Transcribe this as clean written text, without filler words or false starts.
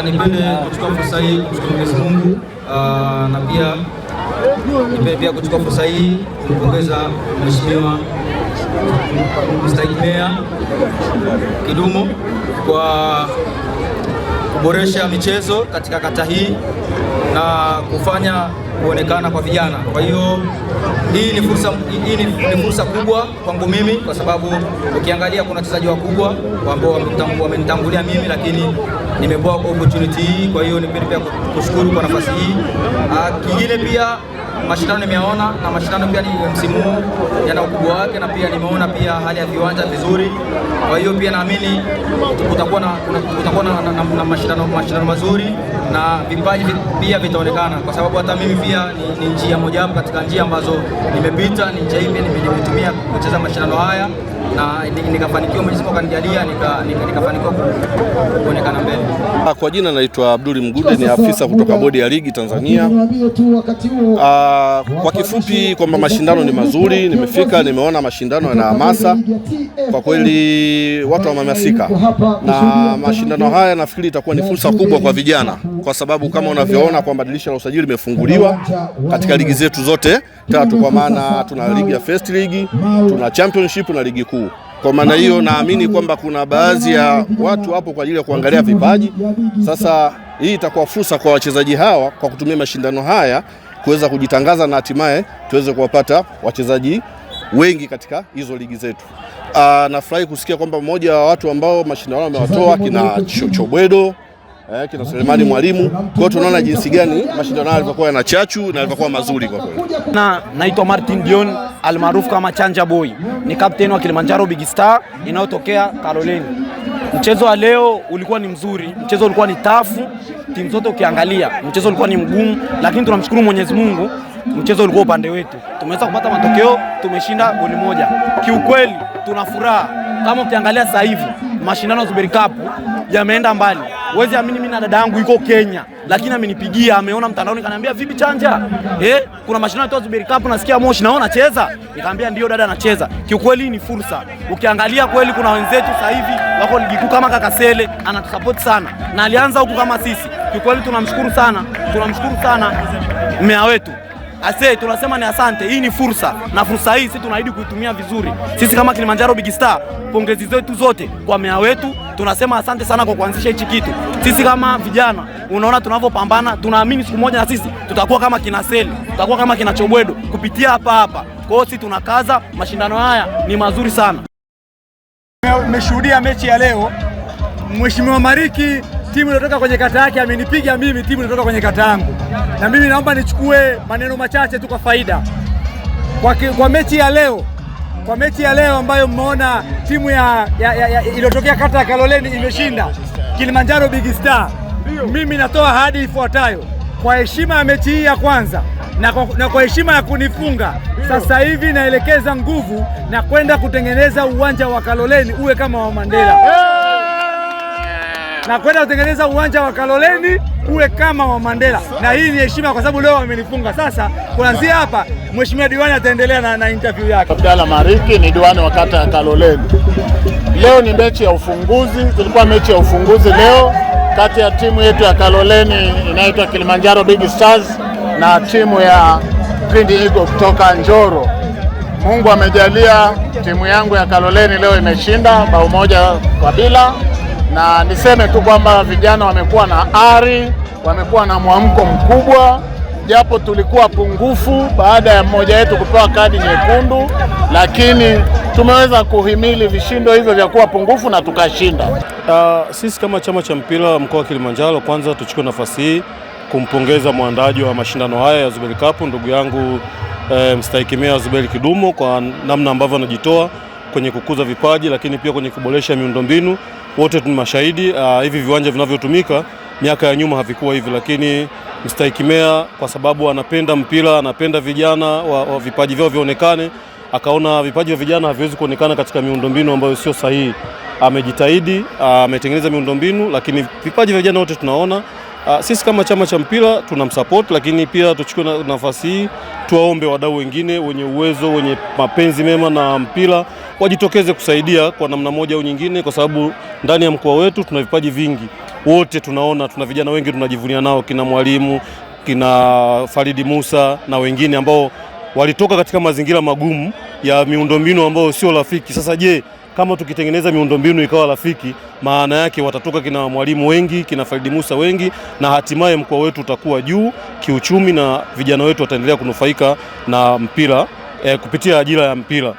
Nipende kuchukua fursa hii kumshukuru Mwenyezi Mungu na pia kuchukua fursa hii kumpongeza Mheshimiwa Mstahiki Meya Kidumu kwa kuboresha michezo katika kata hii na kufanya kuonekana kwa vijana. Kwa hiyo hii ni fursa kubwa kwangu mimi, kwa sababu ukiangalia kuna wachezaji wakubwa ambao wamenitangulia mimi, lakini nimepewa opportunity hii. Kwa hiyo nipende pia kushukuru kwa nafasi hii. Kingine pia mashindano nimeona, na mashindano pia ni msimu huu yana ukubwa wake, na pia nimeona pia hali ya viwanja vizuri. Kwa hiyo pia naamini kutakuwa na mashindano mazuri na vipaji pia vitaonekana, kwa sababu hata mimi pia ni njia mojawapo katika njia ambazo nimepita, ni njia hii nimetumia kucheza mashindano haya na nikafanikiwa. Mwenyezi Mungu akanijalia nikafanikiwa kuonekana mbele. Kwa jina naitwa Abdul Mgude, ni afisa kutoka bodi ya ligi Tanzania. Kwa kifupi kwamba mashindano ni mazuri, nimefika nimeona mashindano yana hamasa. Kwa kweli watu wamehamasika, na mashindano haya nafikiri itakuwa ni fursa kubwa kwa vijana, kwa sababu kama unavyoona kwamba dirisha la usajili limefunguliwa katika ligi zetu zote tatu, kwa maana tuna ligi ya First League, tuna Championship na ligi kuu. Kwa maana hiyo naamini kwamba kuna baadhi ya watu hapo kwa ajili ya kuangalia vipaji. Sasa hii itakuwa fursa kwa wachezaji hawa kwa kutumia mashindano haya kuweza kujitangaza na hatimaye tuweze kuwapata wachezaji wengi katika hizo ligi zetu. Nafurahi kusikia kwamba mmoja wa watu ambao mashindano wamewatoa kina Chobwedo, kina Selemani Mwalimu. Kwa hiyo tunaona jinsi gani mashindano haya yalikuwa yana chachu na yalikuwa mazuri kwa kweli. Naitwa Martin Dion almaarufu kama Chanja Boy. Ni captain wa Kilimanjaro Big Star inayotokea Kaloleni. Mchezo wa leo ulikuwa ni mzuri, mchezo ulikuwa ni tafu, timu zote ukiangalia mchezo ulikuwa ni mgumu, lakini tunamshukuru Mwenyezi Mungu, mchezo ulikuwa upande wetu. Tumeweza kupata matokeo, tumeshinda goli moja. Kiukweli tuna furaha. Kama ukiangalia sasa hivi mashindano ya Zuberi Cup yameenda mbali. Huwezi amini, mimi na dada yangu yuko Kenya, lakini amenipigia, ameona mtandaoni, kaniambia vipi Chanja? Kuna mashindano ya Zuberi Cup nasikia Moshi, naona cheza. Nikamwambia ndio dada, anacheza. Kiukweli ni fursa. Ukiangalia kweli kuna wenzetu sasa hivi wako ligi kuu kama Kakasele, anatusupport sana. Na alianza huku kama sisi. Kiukweli tunamshukuru sana meya wetu. Tunasema ni asante. Hii ni fursa, na fursa hii sisi tunaahidi kuitumia vizuri. Sisi kama Kilimanjaro Big Star, pongezi zetu zote kwa meya wetu. Tunasema asante sana kwa kuanzisha hichi kitu. Sisi kama vijana, unaona tunavyopambana, tunaamini siku moja na sisi tutakuwa kama kina Seli, tutakuwa kama kina Chobwedo kupitia hapa. Kwa hiyo sisi tunakaza, mashindano haya ni mazuri sana. Nimeshuhudia mechi ya leo. Mheshimiwa Mariki, timu iliyotoka kwenye kata yake amenipiga mimi, timu iliyotoka kwenye kata yangu. Na mimi naomba nichukue maneno machache tu kwa faida. Kwa mechi ya leo ambayo mmeona timu iliyotokea kata ya Kaloleni imeshinda Kilimanjaro Big Star. Mimi natoa ahadi ifuatayo. Kwa heshima ya mechi hii ya kwanza na kwa heshima ya kunifunga, sasa hivi naelekeza nguvu na kwenda kutengeneza uwanja wa Kaloleni uwe kama wa Mandela. Na kwenda kutengeneza uwanja wa Kaloleni uwe kama wa Mandela. Na hii ni heshima kwa sababu leo wamenifunga. Sasa kuanzia hapa Mheshimiwa Diwani ataendelea na interview yake. Abdalla Mariki ni diwani wa kata ya Kaloleni. Leo ni mechi ya ufunguzi, tulikuwa mechi ya ufunguzi leo kati ya timu yetu ya Kaloleni inaitwa Kilimanjaro Big Stars na timu ya Green Eagle kutoka Njoro. Mungu amejalia timu yangu ya Kaloleni leo imeshinda bao 1-0. Na niseme tu kwamba vijana wamekuwa na ari, wamekuwa na mwamko mkubwa, japo tulikuwa pungufu baada ya mmoja wetu kupewa kadi nyekundu, lakini tumeweza kuhimili vishindo hivyo vya kuwa pungufu na tukashinda. Sisi kama chama cha mpira mkoa wa Kilimanjaro, kwanza tuchukue nafasi hii kumpongeza mwandaji wa mashindano haya ya Zuberi Cup, ndugu yangu Mstahiki Meya Zuberi Kidumu, kwa namna ambavyo anajitoa kwenye kukuza vipaji, lakini pia kwenye kuboresha miundombinu. Wote tuna mashahidi, hivi viwanja vinavyotumika miaka ya nyuma havikuwa hivi, lakini Mstahiki Meya kwa sababu anapenda mpira, anapenda vijana wa vipaji vyao vionekane, akaona vipaji vya vijana haviwezi kuonekana katika miundombinu ambayo sio sahihi. Amejitahidi, ametengeneza miundombinu, lakini vipaji vya vijana wote tunaona. Sisi kama chama cha mpira tunamsupport, lakini pia tuchukue nafasi hii tuwaombe wadau wengine wenye uwezo, wenye mapenzi mema na mpira wajitokeze kusaidia kwa namna moja au nyingine, kwa sababu ndani ya mkoa wetu tuna vipaji vingi. Wote tunaona tuna vijana wengi tunajivunia nao, kina Mwalimu, kina Faridi Musa na wengine ambao walitoka katika mazingira magumu ya miundombinu ambao sio rafiki. Sasa je, kama tukitengeneza miundombinu ikawa rafiki, maana yake watatoka kina Mwalimu wengi, kina Faridi Musa wengi, na hatimaye mkoa wetu utakuwa juu kiuchumi na vijana wetu wataendelea kunufaika na mpira kupitia ajira ya mpira.